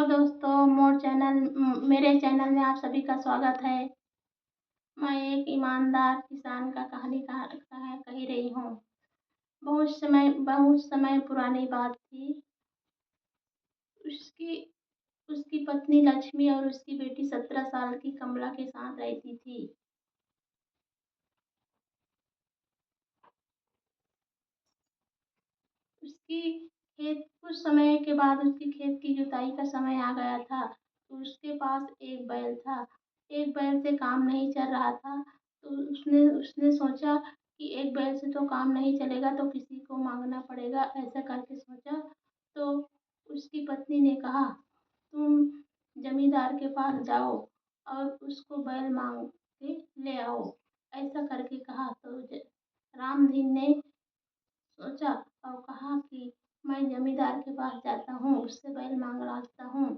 Hello दोस्तों, मेरे channel में आप सभी का स्वागत है। मैं एक ईमानदार किसान का कहानी कही रही हूँ। बहुत समय पुरानी बात थी। उसकी उसकी पत्नी लक्ष्मी और उसकी बेटी 17 साल की कमला के साथ रहती थी। उसकी खेत कुछ समय के बाद उसकी खेत की जुताई का समय आ गया था। तो उसके पास एक बैल था। एक बैल से काम नहीं चल रहा था। तो उसने उसने सोचा कि एक बैल से तो काम नहीं चलेगा, तो किसी को मांगना पड़ेगा। ऐसा करके सोचा। तो उसकी पत्नी ने कहा, तुम जमींदार के पास जाओ और उसको बैल मांग के ले आओ। ऐसा करके कहा। तो रामधीन ने सोचा और कहा कि मैं जमींदार के पास जाता हूँ, उससे बैल मांग लाता हूँ।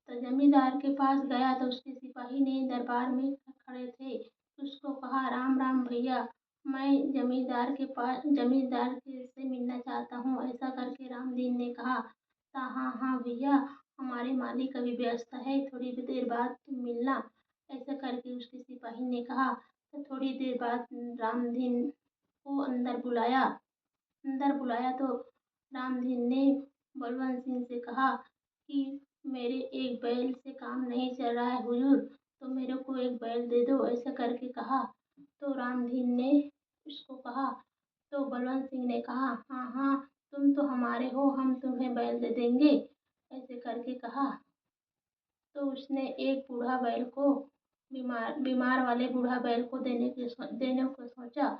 तो जमींदार के पास गया तो उसके सिपाही ने दरबार में खड़े थे। उसको कहा, राम राम भैया, मैं जमींदार के से मिलना चाहता हूँ। ऐसा करके रामदीन ने कहा, हाँ हाँ भैया, हमारे मालिक अभी व्यस्त है, थोड़ी देर बाद तुम मिलना। ऐसा करके उसके सिपाही ने कहा। तो थोड़ी देर बाद रामदीन को अंदर बुलाया तो रामदीन ने बलवंत सिंह से कहा कि मेरे एक बैल से काम नहीं चल रहा है हुजूर, तो मेरे को एक बैल दे दो। ऐसा करके कहा। तो रामदीन ने उसको कहा। तो बलवंत सिंह ने कहा, हाँ हाँ, तुम तो हमारे हो, हम तुम्हें बैल दे देंगे। ऐसे करके कहा। तो उसने एक बूढ़ा बैल को बीमार बीमार वाले बूढ़ा बैल को देने को सोचा।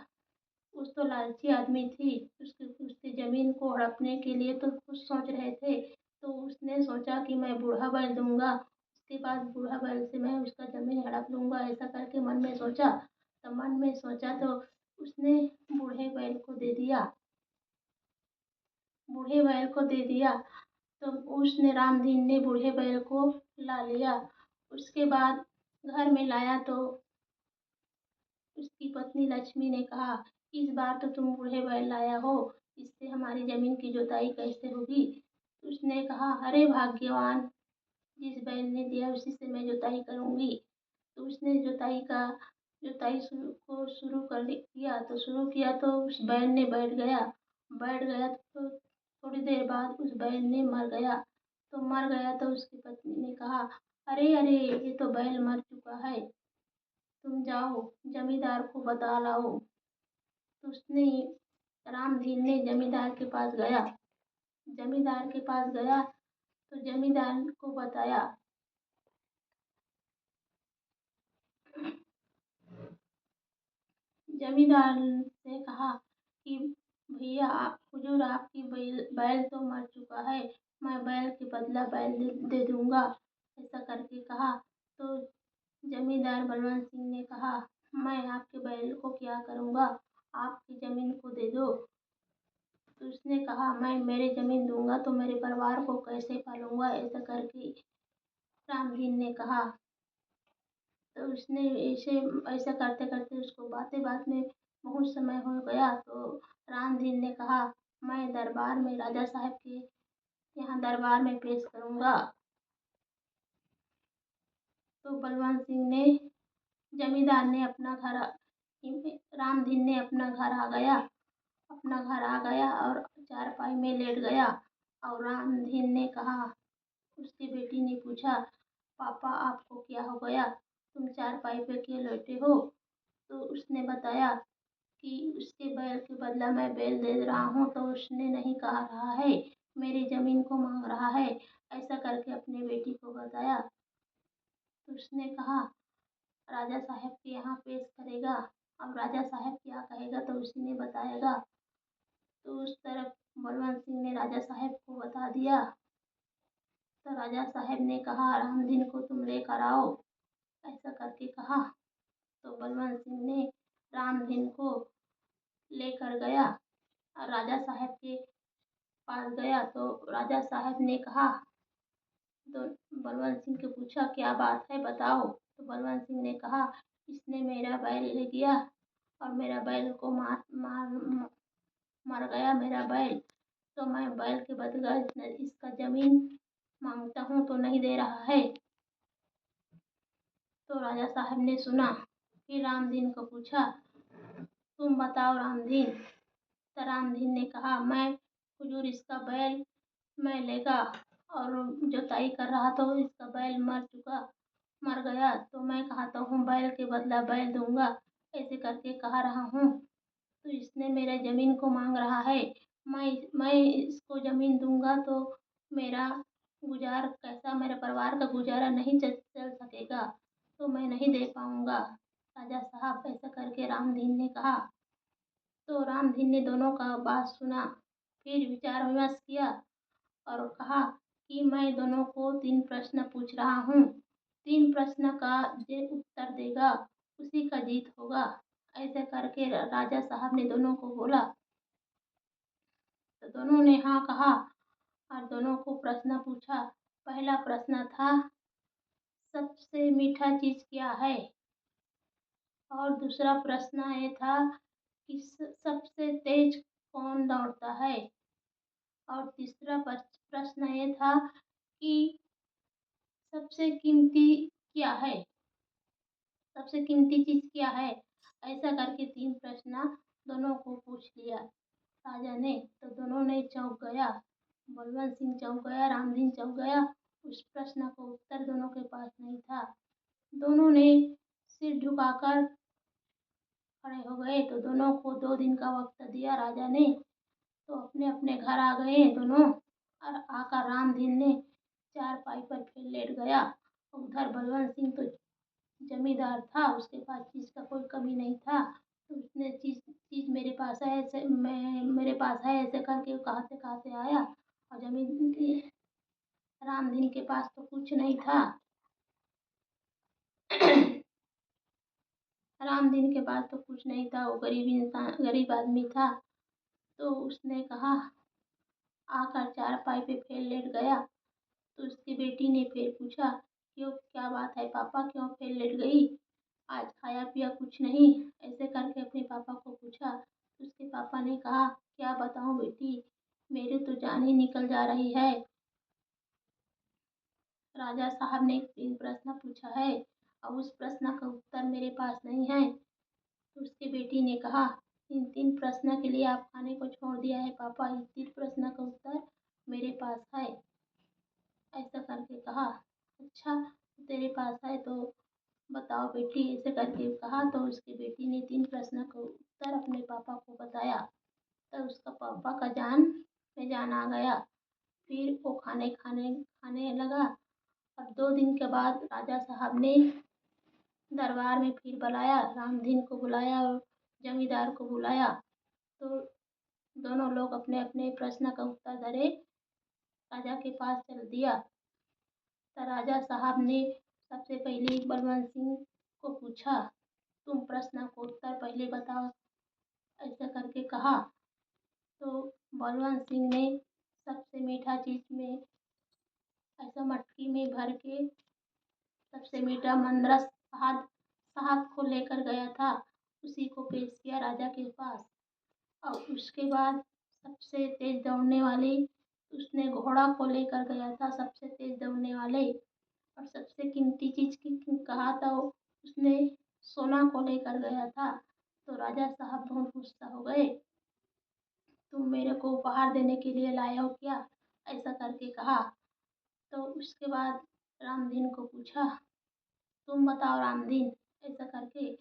उस तो लालची आदमी थी। उसकी जमीन को हड़पने के लिए तो कुछ सोच रहे थे। तो उसने सोचा कि मैं बूढ़ा बैल दूंगा, उसके बाद बूढ़ा बैल से मैं उसका जमीन हड़प लूंगा। ऐसा करके मन में सोचा। तो उसने बूढ़े बैल को दे दिया। बूढ़े बैल को दे दिया। तो उसने रामदीन ने बूढ़े बैल को ला लिया। उसके बाद घर में लाया तो उसकी पत्नी लक्ष्मी ने कहा, इस बार तो तुम बूढ़े बैल लाया हो, इससे हमारी जमीन की जुताई कैसे होगी। उसने कहा, अरे भाग्यवान, जिस बैल ने दिया उसी से मैं जुताई करूंगी। तो उसने जुताई शुरू किया तो उस बैल ने बैठ गया तो थोड़ी देर बाद उस बैल ने मर गया तो उसकी पत्नी ने कहा, अरे अरे, ये तो बैल मर चुका है, तुम जाओ जमींदार को बता लाओ। तो उसने रामधीन ने जमींदार के पास गया तो जमींदार को बताया। जमींदार से कहा कि भैया, हुजूर, आपकी बैल तो मर चुका है, मैं बैल के बदला बैल दे दूंगा। ऐसा करके कहा। तो जमींदार बलवंत सिंह ने कहा, मैं आपके बैल को क्या करूंगा, आपकी जमीन को दे दो। तो उसने कहा, मैं मेरी जमीन दूंगा तो मेरे परिवार को कैसे पालूंगा। ऐसा करके रामदीन ने कहा। तो उसने ऐसा करते करते उसको बात में बहुत समय हो गया। तो रामदीन ने कहा, मैं दरबार में राजा साहब के यहाँ दरबार में पेश करूंगा। तो बलवंत सिंह ने जमींदार ने अपना घर रामदीन ने अपना घर आ गया और चारपाई में लेट गया। और रामदीन ने कहा, उसकी बेटी ने पूछा, पापा, आपको क्या हो गया, तुम चारपाई पे क्यों लेटे हो। तो उसने बताया कि उसके बैल के बदला मैं बैल दे रहा हूँ, तो उसने नहीं कहा रहा है, मेरी जमीन को मांग रहा है। ऐसा करके अपने बेटी को बताया। तो उसने कहा, राजा साहब के यहाँ पेश करेगा। अब राजा साहब क्या कहेगा तो उसी ने बताएगा। तो उस तरफ बलवंत सिंह ने राजा साहब को बता दिया। तो राजा साहब ने कहा, रामदीन को तुम लेकर आओ। ऐसा करके कहा। तो बलवंत सिंह ने रामदीन को लेकर गया और राजा साहब के पास गया। तो राजा साहब ने कहा। तो बलवंत सिंह से पूछा, क्या बात है, बताओ। तो बलवंत सिंह ने कहा, इसने मेरा बैल ले गया और मेरा बैल को मर गया मेरा बैल। तो मैं बैल के बदला इसका ज़मीन मांगता हूँ तो नहीं दे रहा है। तो राजा साहब ने सुना। फिर रामदीन को पूछा, तुम बताओ रामदीन। तो रामदीन ने कहा, मैं हुजूर इसका बैल मैं लेगा, और जुताई कर रहा तो इसका बैल मर गया, तो मैं कहता हूँ बैल के बदला बैल दूंगा, ऐसे करके कह रहा हूँ। तो इसने मेरे ज़मीन को मांग रहा है। मैं इसको ज़मीन दूंगा तो मेरा मेरे परिवार का गुजारा नहीं चल सकेगा, तो मैं नहीं दे पाऊंगा। राजा साहब ऐसा करके रामदीन ने कहा। तो रामदीन ने दोनों का बात सुना, फिर विचार विमर्श किया और कहा कि मैं दोनों को 3 प्रश्न पूछ रहा हूँ। 3 प्रश्न का जो उत्तर देगा उसी का जीत होगा। ऐसे करके राजा साहब ने दोनों को बोला। तो दोनों ने हाँ कहा और दोनों को प्रश्न पूछा। पहला प्रश्न था, सबसे मीठा चीज़ क्या है? और दूसरा प्रश्न ये था कि सबसे तेज कौन दौड़ता है? और तीसरा प्रश्न ये था कि सबसे कीमती क्या है? सबसे कीमती चीज़ क्या है? ऐसा करके 3 प्रश्न दोनों को पूछ लिया राजा ने। तो दोनों ने चौंक गया। बलवंत सिंह चौंक गया, रामदीन चौंक गया। उस प्रश्न का उत्तर दोनों के पास नहीं था। दोनों ने सिर झुकाकर खड़े हो गए। तो दोनों को 2 दिन का वक्त दिया राजा ने। तो अपने अपने घर आ गए दोनों, और आकर रामदीन ने चारपाई पर फिर लेट गया। उधर बलवंत सिंह तो जमींदार था, उसके पास चीज़ का कोई कमी नहीं था। तो उसने चीज़ मेरे पास है ऐसे मेरे पास है ऐसे करके वो कहते कहते आया। और जमीन रामदीन के पास तो कुछ नहीं था। रामदीन के पास तो कुछ नहीं था, वो गरीब आदमी था। तो उसने कहा, आकर चारपाई पे फिर लेट गया। तो उसकी बेटी ने फिर पूछा, क्यों, क्या बात है पापा, क्यों फिर लेट गई? आज खाया पिया कुछ नहीं? ऐसे करके अपने पापा को पूछा। उसके पापा ने कहा, क्या बताऊं बेटी, मेरी तो जान ही निकल जा रही है। राजा साहब ने 3 प्रश्न पूछा है और उस प्रश्न का उत्तर मेरे पास नहीं है। तो उसकी बेटी ने कहा, इन 3 प्रश्न के लिए आप खाने को छोड़ दिया है पापा, इस 3 प्रश्न का उत्तर मेरे पास है। ऐसा करके कहा। अच्छा, तेरे पास है तो बताओ बेटी, ऐसे करके कहा। तो उसकी बेटी ने 3 प्रश्न का उत्तर अपने पापा को बताया। तो उसका पापा का जान में जान आ गया। फिर वो खाने लगा। और 2 दिन के बाद राजा साहब ने दरबार में फिर बुलाया, रामदीन को बुलाया और जमींदार को बुलाया। तो दोनों लोग अपने अपने प्रश्न का उत्तर धरे राजा के पास चल दिया। तो राजा साहब ने सबसे पहले बलवंत सिंह को पूछा, तुम प्रश्न को उत्तर पहले बताओ, ऐसा करके कहा। तो बलवंत सिंह ने सबसे मीठा चीज़ में ऐसा मटकी में भर के सबसे मीठा मंद्रस शहद को लेकर गया था, उसी को पेश किया राजा के पास। और उसके बाद सबसे तेज दौड़ने वाली उसने घोड़ा को लेकर गया था, सबसे तेज दौड़ने वाले। और सबसे कीमती चीज़ की कहा था उसने सोना को लेकर गया था। तो राजा साहब बहुत गुस्सा हो गए। तुम मेरे को उपहार देने के लिए लाए हो क्या? ऐसा करके कहा। तो उसके बाद रामदीन को पूछा, तुम बताओ रामदीन, ऐसा करके।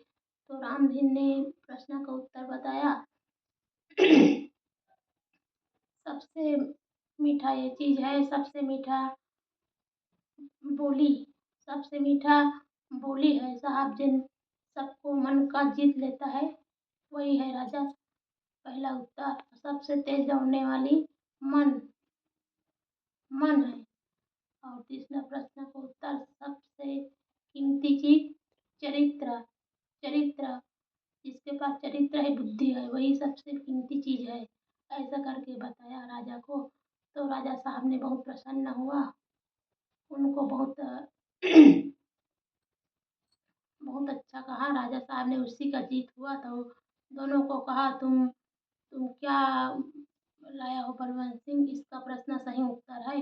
तो रामदीन ने प्रश्न का उत्तर बताया। सबसे मीठा ये चीज़ है, सबसे मीठा बोली, सबसे मीठा बोली है साहब, जिन सबको मन का जीत लेता है वही है राजा। पहला उत्तर। सबसे तेज दौड़ने वाली मन मन है। और तीसरा प्रश्न का उत्तर, सबसे कीमती चीज चरित्र चरित्र, जिसके पास चरित्र है, बुद्धि है, वही सबसे कीमती चीज है। ऐसा करके बताया राजा को। तो राजा साहब ने बहुत प्रसन्न हुआ। उनको बहुत बहुत अच्छा कहा राजा साहब ने, उसी का जीत हुआ। तो दोनों को कहा, तुम क्या लाया हो बलवंत सिंह, इसका प्रश्न सही उत्तर है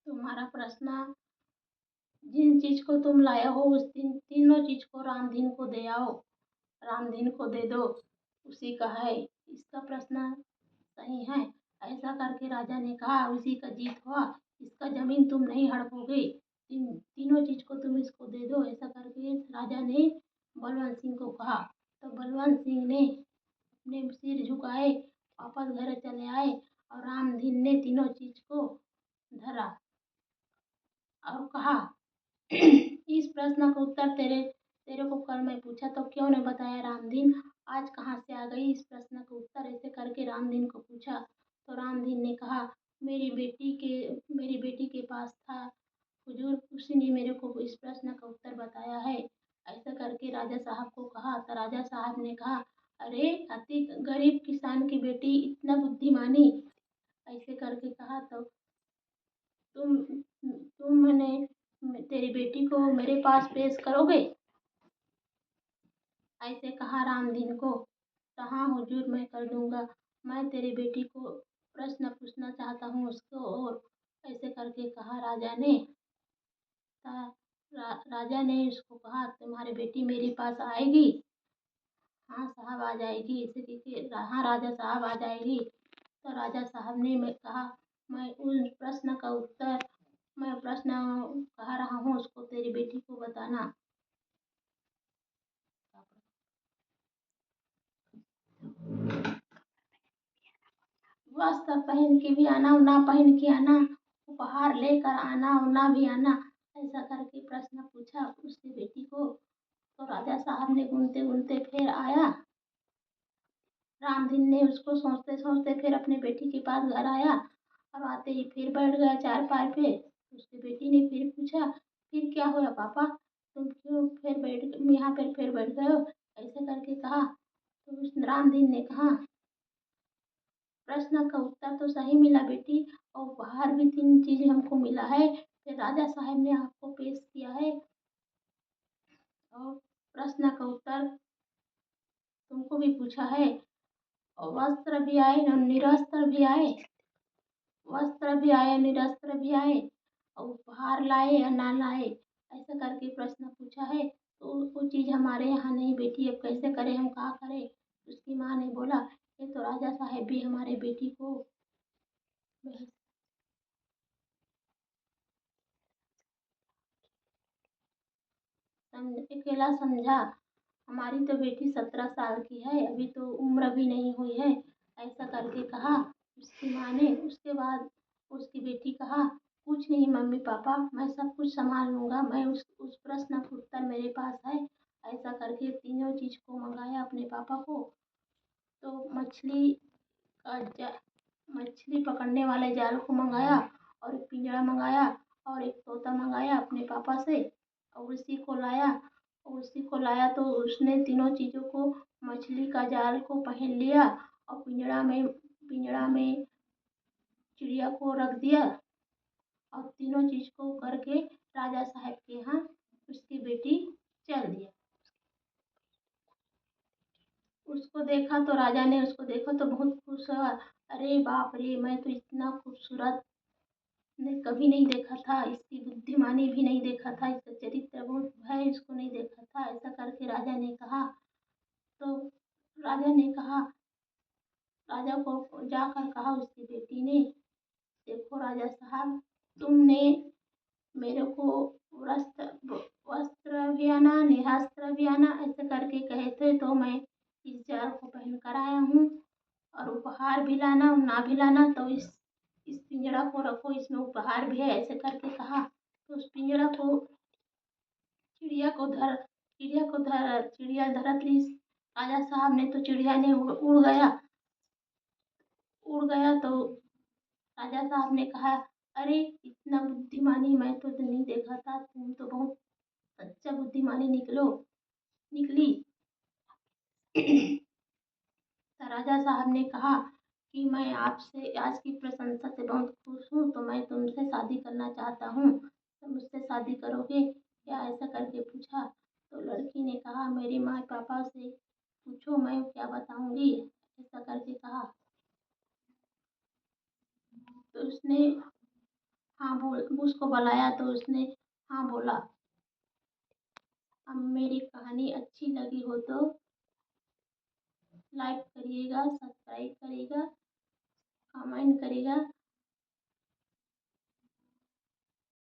तुम्हारा प्रश्न। जिन चीज को तुम लाए हो उस तीनों चीज को रामधीन को दे आओ, रामधीन को दे दो, उसी का है, इसका प्रश्न सही है। ऐसा करके राजा ने कहा, उसी का जीत हुआ, इसका जमीन तुम नहीं हड़पोगे, तीनों चीज को तुम इसको दे दो। ऐसा करके राजा ने बलवंत सिंह को कहा। तो बलवंत सिंह ने अपने सिर झुकाए, वापस घर चले आए और रामधीन ने तीनों चीज को धरा और कहा, इस प्रश्न का उत्तर तेरे तेरे को कल मैं पूछा तो क्यों ने बताया रामदीन, आज कहाँ से आ गई इस प्रश्न का उत्तर। ऐसे करके रामदीन को पूछा। तो रामदीन ने कहा, मेरी बेटी के पास था हुजूर, उसी ने मेरे को इस प्रश्न का उत्तर बताया है। ऐसा करके राजा साहब को कहा। तो राजा साहब ने कहा, अरे अति गरीब किसान की बेटी इतना बुद्धिमानी, ऐसे करके कहा। तो तुमने तेरी बेटी को मेरे पास पेश करोगे, ऐसे कहा रामदीन को। तो हाँ हुजूर, मैं कर दूंगा, मैं तेरी बेटी को प्रश्न पूछना चाहता हूँ उसको। और ऐसे करके कहा राजा ने। राजा ने उसको कहा, तुम्हारी बेटी मेरे पास आएगी। हाँ साहब आ जाएगी, ऐसे कि हाँ राजा साहब आ जाएगी। तो राजा साहब ने मैं कहा, मैं उस प्रश्न का उत्तर, मैं प्रश्न कह रहा हूँ उसको तेरी बेटी को बताना। वस्त्र पहन के भी आना और ना पहन के आना, उपहार लेकर आना और ना भी आना, ऐसा करके प्रश्न पूछा उसकी बेटी को। तो राजा साहब ने घूमते घूमते फिर आया। रामदीन ने उसको सोचते सोचते फिर अपने बेटी के पास घर आया और आते ही फिर बैठ गया चारपाई पे। उसकी बेटी ने फिर पूछा, फिर क्या हुआ पापा, तुम क्यों फिर बैठ यहाँ पर फिर बैठ गए हो, ऐसे करके कहा। तो उस रामदीन ने कहा, प्रश्न का उत्तर तो सही मिला बेटी, और उपहार भी 3 चीज हमको मिला है, फिर राजा साहब ने आपको पेश किया है, और प्रश्न का उत्तर तुमको भी पूछा है, और वस्त्र भी आए और निरस्त्र भी आए, वस्त्र भी आए निरस्त्र भी आए, और उपहार लाए या ना लाए, ऐसा करके प्रश्न पूछा है। तो वो चीज़ हमारे यहाँ नहीं बेटी, अब कैसे करें, हम क्या करें। उसकी माँ ने बोला, ये तो राजा साहब भी हमारे बेटी को अकेला समझा, हमारी तो बेटी 17 साल की है, अभी तो उम्र भी नहीं हुई है, ऐसा करके कहा उसकी माँ ने। उसके बाद उसकी बेटी कहा, कुछ नहीं मम्मी पापा, मैं सब कुछ संभाल लूँगा, मैं उस प्रश्न का उत्तर मेरे पास है। ऐसा करके तीनों चीज़ को मंगाया अपने पापा को। तो का जा मछली पकड़ने वाले जाल को मंगाया, और एक पिंजरा मंगाया, और एक तोता मंगाया अपने पापा से, और उसी को लाया। और उसी को लाया तो उसने तीनों चीज़ों को, मछली का जाल को पहन लिया, और पिंजड़ा में चिड़िया को रख दिया, और तीनों चीज़ को करके राजा साहब के यहाँ उसकी बेटी चल दिया। उसको देखा तो राजा ने उसको देखा तो बहुत खुश हुआ, अरे बाप रे, मैं तो इतना खूबसूरत ने कभी नहीं देखा था, इसकी बुद्धिमानी भी नहीं देखा था, इसका चरित्र बहुत है, इसको नहीं देखा था। ऐसा करके राजा ने कहा। तो राजा ने कहा, राजा को जाकर कहा उसकी बेटी ने, देखो राजा साहब, तुमने मेरे को वस्त्र वस्त्र भी आना निहस्त्र भी आना ऐसे करके कहे थे, तो मैं इस जार को पहन कर आया हूँ, और उपहार भी लाना और ना भी लाना, तो इस पिंजरा को रखो, इसमें उपहार भी है, ऐसे करके कहा। तो उस पिंजरा को चिड़िया धरत ली। राजा साहब ने तो चिड़िया ने उड़ गया। तो राजा साहब ने कहा, अरे इतना बुद्धिमानी मैं तो नहीं देखा था, तुम तो बहुत अच्छा बुद्धिमानी निकली। तो राजा साहब ने कहा कि मैं आपसे आज की प्रशंसा से बहुत खुश हूँ, तो मैं तुमसे शादी करना चाहता हूँ, तुम मुझसे शादी करोगे क्या, ऐसा करके पूछा। तो लड़की ने कहा, मेरी माँ पापा से पूछो, मैं क्या बताऊँगी, ऐसा करके कहा। तो उसने हाँ बोल उसको बुलाया तो उसने हाँ बोला। अब मेरी कहानी अच्छी लगी हो तो लाइक करिएगा, सब्सक्राइब करिएगा, कमेंट करिएगा।